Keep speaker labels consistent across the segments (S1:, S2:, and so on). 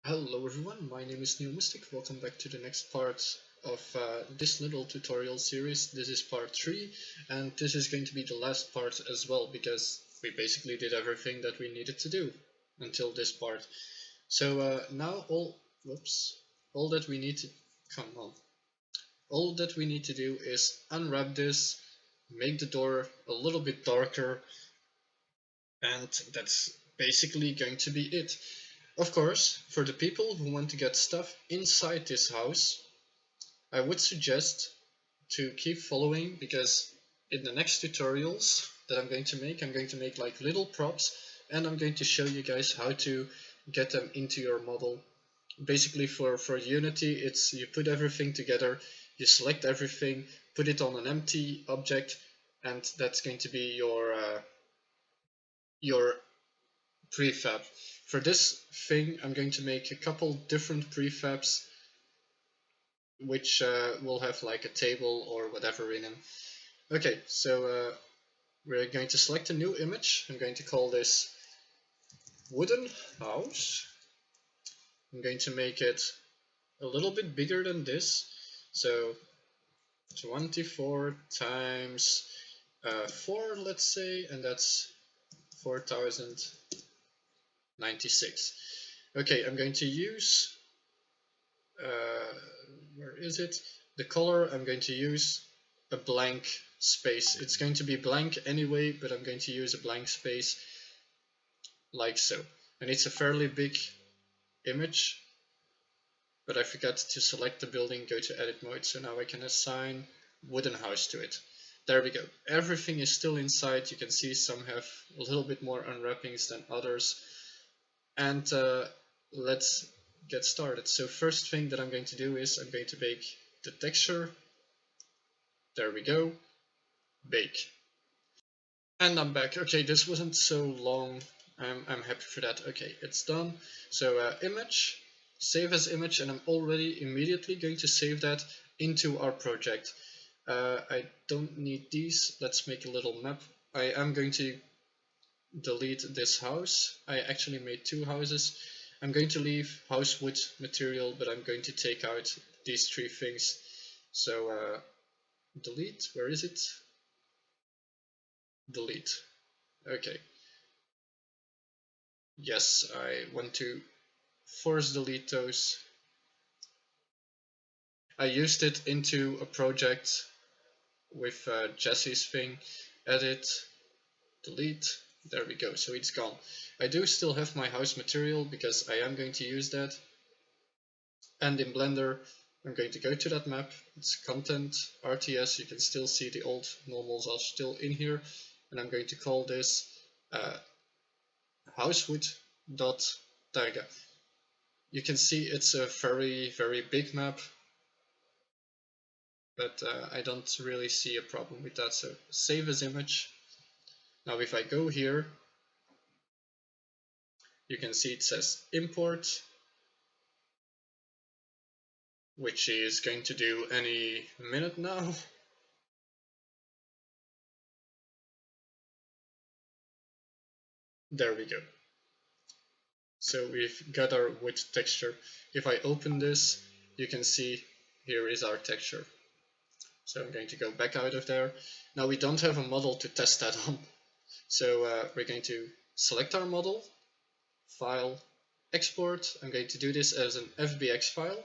S1: Hello everyone, my name is Neil Mystic. Welcome back to the next part of this little tutorial series. This is part 3, and this is going to be the last part as well, because we basically did everything that we needed to do until this part. So now all that we need to, come on, all that we need to do is unwrap this, make the door a little bit darker, and that's basically going to be it. Of course, for the people who want to get stuff inside this house, I would suggest to keep following, because in the next tutorials that I'm going to make like little props, and I'm going to show you guys how to get them into your model. Basically for Unity, it's you put everything together, you select everything, put it on an empty object, and that's going to be your prefab. For this thing, I'm going to make a couple different prefabs which will have like a table or whatever in them. Okay, so we're going to select a new image. I'm going to call this wooden house. I'm going to make it a little bit bigger than this. So 24 times 4, let's say, and that's 4096. Okay, I'm going to use where is it? The color, I'm going to use a blank space. It's going to be blank anyway, but I'm going to use a blank space like so. And it's a fairly big image, but I forgot to select the building, go to edit mode, so now I can assign wooden house to it. There we go. Everything is still inside. You can see some have a little bit more unwrappings than others. And let's get started. So first thing that I'm going to do is I'm going to bake the texture. There we go. Bake. And I'm back. Okay, this wasn't so long. I'm happy for that. Okay, it's done. So image, save as image, and I'm already immediately going to save that into our project. I don't need these. Let's make a little map. I am going to delete this house. I actually made 2 houses. I'm going to leave house wood material, but I'm going to take out these 3 things. So delete, where is it? Delete. Okay. Yes, I want to force delete those. I used it into a project with Jesse's thing. Edit, delete. There we go, so it's gone. I do still have my house material because I am going to use that. And in Blender, I'm going to go to that map. It's content, RTS. You can still see the old normals are still in here. And I'm going to call this housewood.targa. You can see it's a very, very big map, but I don't really see a problem with that. So save as image. Now if I go here, you can see it says import, which is going to do any minute now. There we go. So we've got our wood texture. If I open this, you can see here is our texture. So I'm going to go back out of there. Now we don't have a model to test that on. So we're going to select our model, File, Export. I'm going to do this as an FBX file.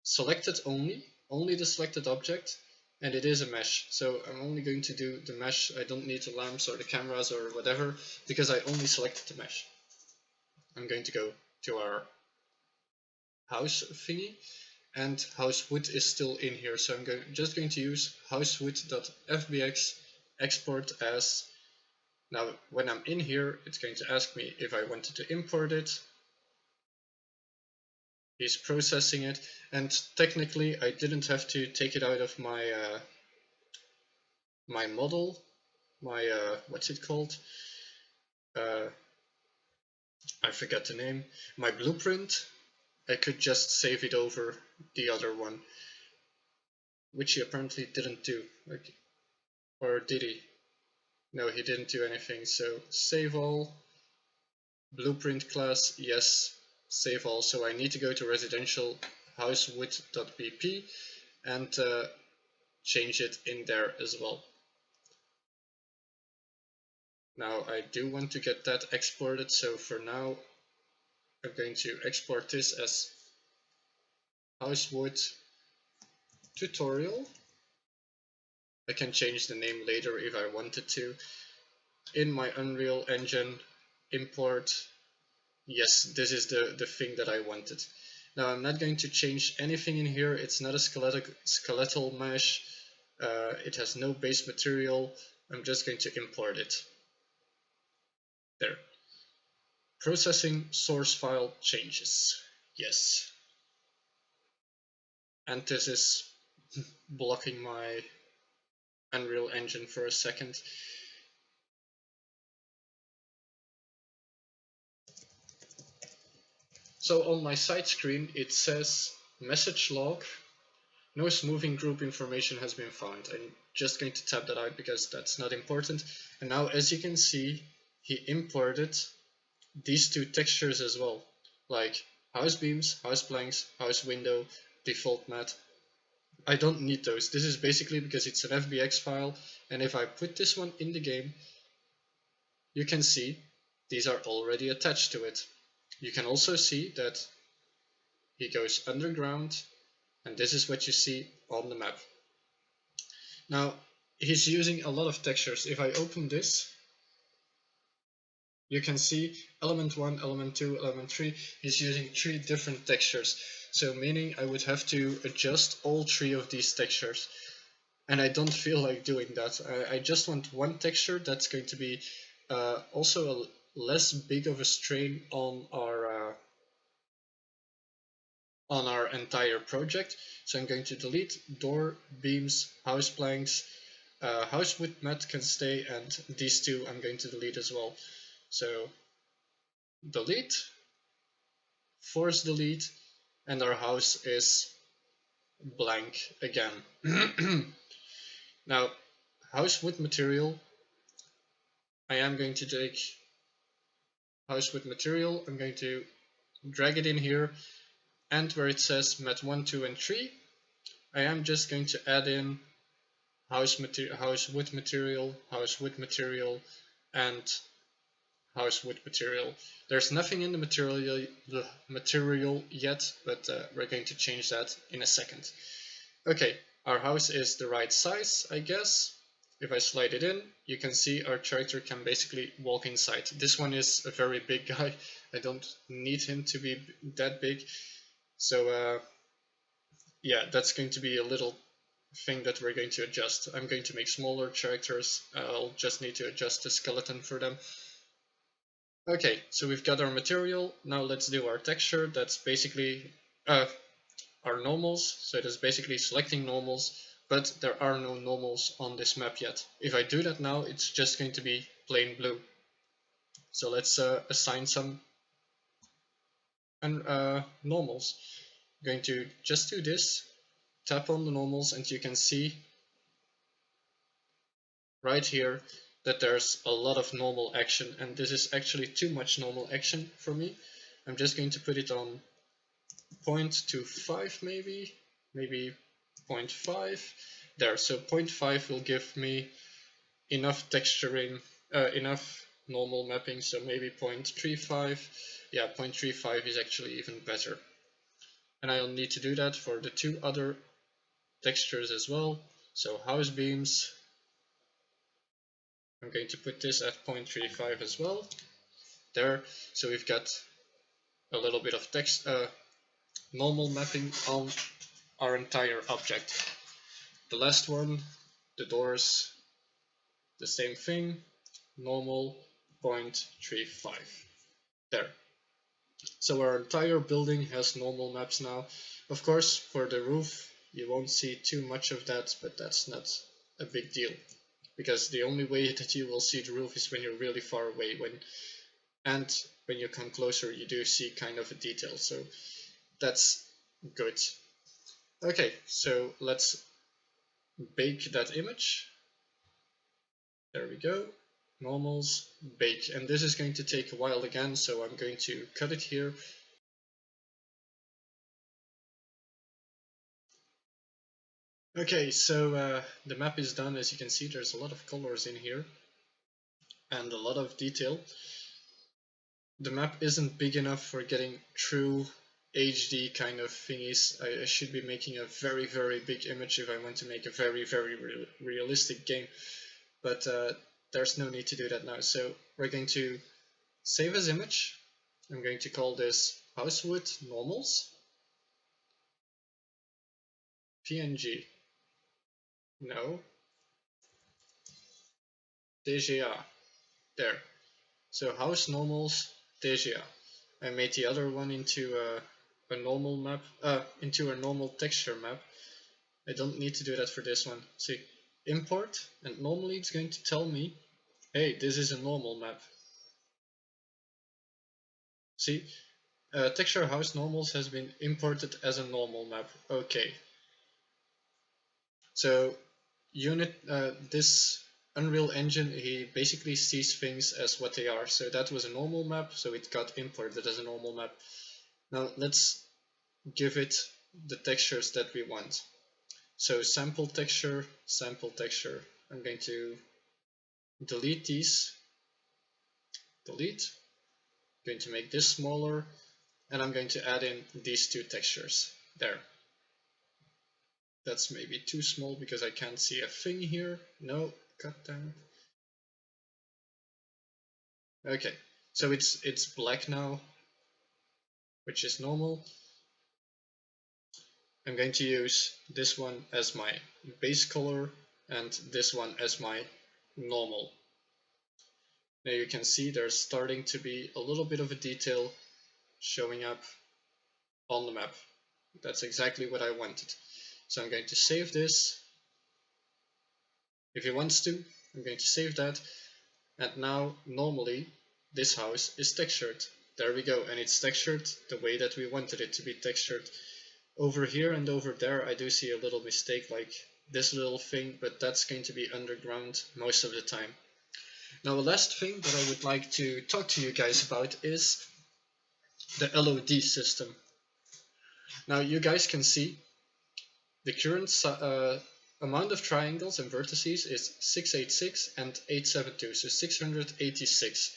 S1: Select it only the selected object, and it is a mesh. So I'm only going to do the mesh. I don't need the lamps or the cameras or whatever, because I only selected the mesh. I'm going to go to our house thingy, and housewood is still in here. So I'm just going to use housewood.fbx export as. Now when I'm in here, it's going to ask me if I wanted to import it. He's processing it, and technically I didn't have to take it out of my my model, my what's it called? I forget the name. My blueprint. I could just save it over the other one, which he apparently didn't do. Like, or did he? No, he didn't do anything. So save all. Blueprint class, yes. save all. So I need to go to residential housewidth.bp and change it in there as well. Now I do want to get that exported, so for now I'm going to export this as housewood tutorial. I can change the name later if I wanted to. In my Unreal Engine import, yes, this is the thing that I wanted. Now I'm not going to change anything in here. It's not a skeletal mesh. It has no base material. I'm just going to import it. There. Processing source file changes. Yes. And this is blocking my Unreal Engine for a second. So on my side screen it says message log, no smoothing group information has been found. I'm just going to tab that out because that's not important. And now as you can see, he imported these two textures as well, like house beams, house planks, house window, default mat. I don't need those. This is basically because it's an FBX file, and if I put this one in the game, you can see these are already attached to it. You can also see that he goes underground, and this is what you see on the map. Now, he's using a lot of textures. If I open this, you can see element 1, element 2, element 3, he's using 3 different textures. So meaning I would have to adjust all 3 of these textures. And I don't feel like doing that. I just want one texture that's going to be also a less big of a strain on our entire project. So I'm going to delete door, beams, house planks, house width mat can stay, and these two I'm going to delete as well. So delete, force delete, and our house is blank again. Now, house width material, I am going to take house width material, I'm going to drag it in here, and where it says mat 1, 2, and 3, I am just going to add in house width material, and house width material. There's nothing in the material yet, but we're going to change that in a second. Okay, our house is the right size, I guess. If I slide it in, you can see our character can basically walk inside. This one is a very big guy. I don't need him to be that big. So yeah, that's going to be a little thing that we're going to adjust. I'm going to make smaller characters. I'll just need to adjust the skeleton for them. Okay, so we've got our material. Now let's do our texture. That's basically our normals. So it is basically selecting normals, but there are no normals on this map yet. If I do that now, it's just going to be plain blue. So let's assign some normals. I'm going to just do this, tap on the normals, and you can see right here that there's a lot of normal action, and this is actually too much normal action for me. I'm just going to put it on 0.25 maybe 0.5 there. So 0.5 will give me enough texturing, enough normal mapping, so maybe 0.35. Yeah, 0.35 is actually even better. And I'll need to do that for the 2 other textures as well. So house beams, I'm going to put this at 0.35 as well. There, so we've got a little bit of text, normal mapping on our entire object. The last one, the doors, the same thing, normal 0.35. There. So our entire building has normal maps now. Of course, for the roof, you won't see too much of that, but that's not a big deal. Because the only way that you will see the roof is when you're really far away. And when you come closer, you do see kind of a detail. So that's good. Okay, so let's bake that image. There we go. Normals, bake. And this is going to take a while again, so I'm going to cut it here. Okay, so the map is done. As you can see, there's a lot of colors in here and a lot of detail. The map isn't big enough for getting true HD kind of thingies. I should be making a very, very big image if I want to make a very, very realistic game. But there's no need to do that now. So we're going to save as image. I'm going to call this Housewood Normals. PNG. No. DGA. There. So house normals DGA. I made the other one into a normal map, into a normal texture map. I don't need to do that for this one. See, import, and normally it's going to tell me, hey, this is a normal map. See, texture house normals has been imported as a normal map. Okay. So this Unreal Engine, he basically sees things as what they are. So that was a normal map, so it got imported as a normal map. Now let's give it the textures that we want. So sample texture, sample texture. I'm going to delete these, delete. I'm going to make this smaller, and I'm going to add in these two textures. There. That's maybe too small because I can't see a thing here. No, cut down. Okay, so it's black now, which is normal. I'm going to use this one as my base color and this one as my normal. Now you can see there's starting to be a little bit of a detail showing up on the map. That's exactly what I wanted. So I'm going to save this. If he wants to, I'm going to save that. And now normally this house is textured. There we go, and it's textured the way that we wanted it to be textured. Over here and over there I do see a little mistake, like this little thing, but that's going to be underground most of the time. Now the last thing that I would like to talk to you guys about is the LOD system. Now you guys can see the current amount of triangles and vertices is 686 and 872, so 686.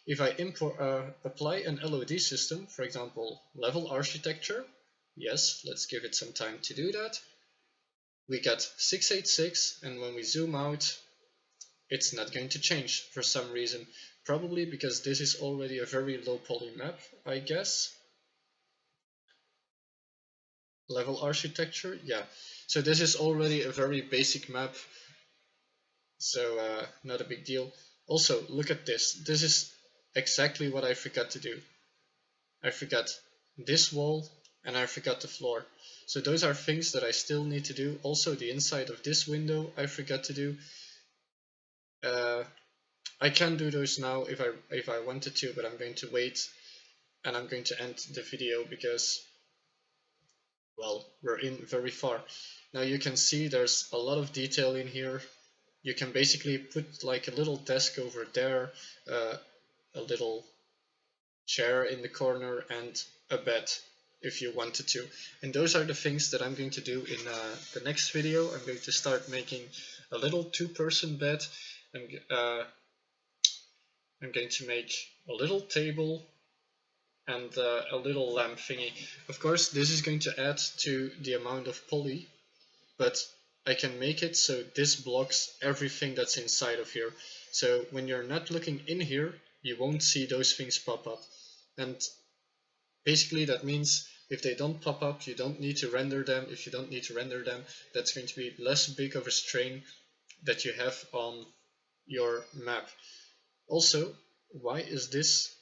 S1: If I apply an LOD system, for example, level architecture, yes, let's give it some time to do that. We get 686, and when we zoom out, it's not going to change for some reason. Probably because this is already a very low poly map, I guess. Level architecture, yeah. So this is already a very basic map, so not a big deal. Also, look at this. This is exactly what I forgot to do. I forgot this wall and I forgot the floor. So those are things that I still need to do. Also, the inside of this window I forgot to do. I can do those now if I wanted to, but I'm going to wait, and I'm going to end the video because, well, we're in very far. Now you can see there's a lot of detail in here. You can basically put like a little desk over there, a little chair in the corner, and a bed if you wanted to. And those are the things that I'm going to do in the next video. I'm going to start making a little two-person bed. I'm going to make a little table and a little lamp thingy. Of course, this is going to add to the amount of poly, but I can make it so this blocks everything that's inside of here. So when you're not looking in here, you won't see those things pop up. And basically that means if they don't pop up, you don't need to render them. If you don't need to render them, that's going to be less big of a strain that you have on your map. Also, why is this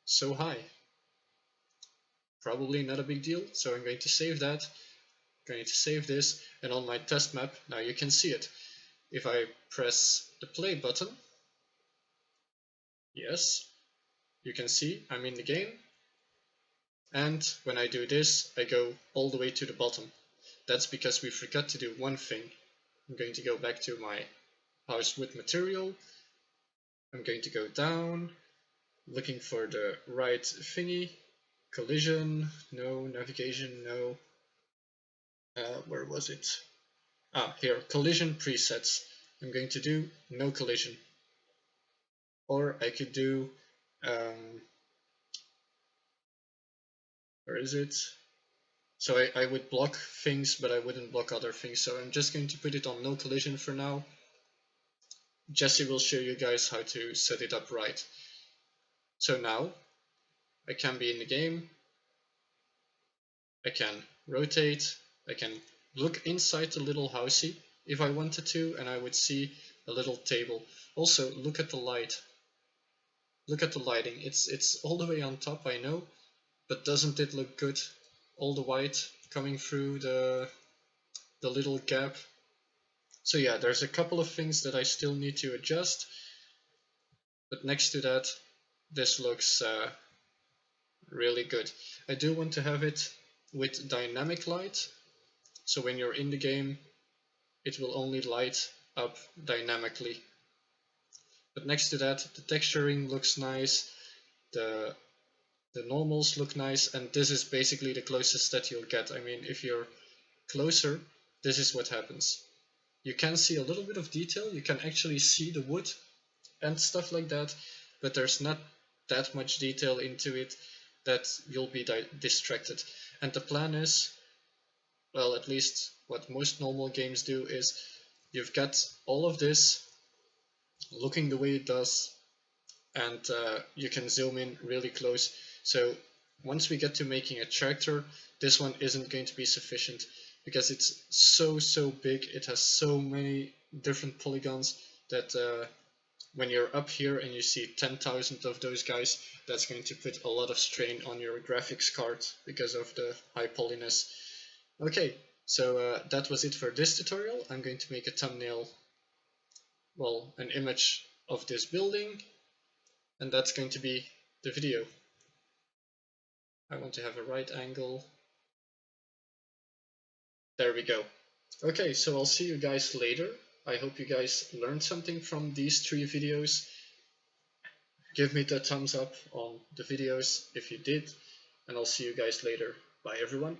S1: so high? Probably not a big deal, so I'm going to save that. I'm going to save this, and on my test map, now you can see it. If I press the play button, yes, you can see I'm in the game, and when I do this, I go all the way to the bottom. That's because we forgot to do one thing. I'm going to go back to my house with material. I'm going to go down, looking for the right thingy. Collision, no. Navigation, no. Where was it? Here, collision presets. I'm going to do no collision. Or I could do, where is it? So I would block things, but I wouldn't block other things. So I'm just going to put it on no collision for now. Jesse will show you guys how to set it up right. So now I can be in the game. I can rotate. I can look inside the little housey if I wanted to, and I would see a little table. Also, look at the light. Look at the lighting. It's all the way on top, I know, but doesn't it look good? All the white coming through the little gap. So yeah, there's a couple of things that I still need to adjust, but next to that, this looks really good. I do want to have it with dynamic light, so when you're in the game, it will only light up dynamically. But next to that, the texturing looks nice, the normals look nice, and this is basically the closest that you'll get. I mean, if you're closer, this is what happens. You can see a little bit of detail, you can actually see the wood and stuff like that, but there's not that much detail into it that you'll be distracted. And the plan is, well, at least what most normal games do is you've got all of this looking the way it does, and you can zoom in really close. So once we get to making a tractor, this one isn't going to be sufficient because it's so big, it has so many different polygons that when you're up here and you see 10,000 of those guys, that's going to put a lot of strain on your graphics card because of the high polyness. Okay, so that was it for this tutorial. I'm going to make a thumbnail, well, an image of this building, and that's going to be the video. I want to have a right angle. There we go. Okay, so I'll see you guys later. I hope you guys learned something from these 3 videos. Give me the thumbs up on the videos if you did, and I'll see you guys later. Bye everyone.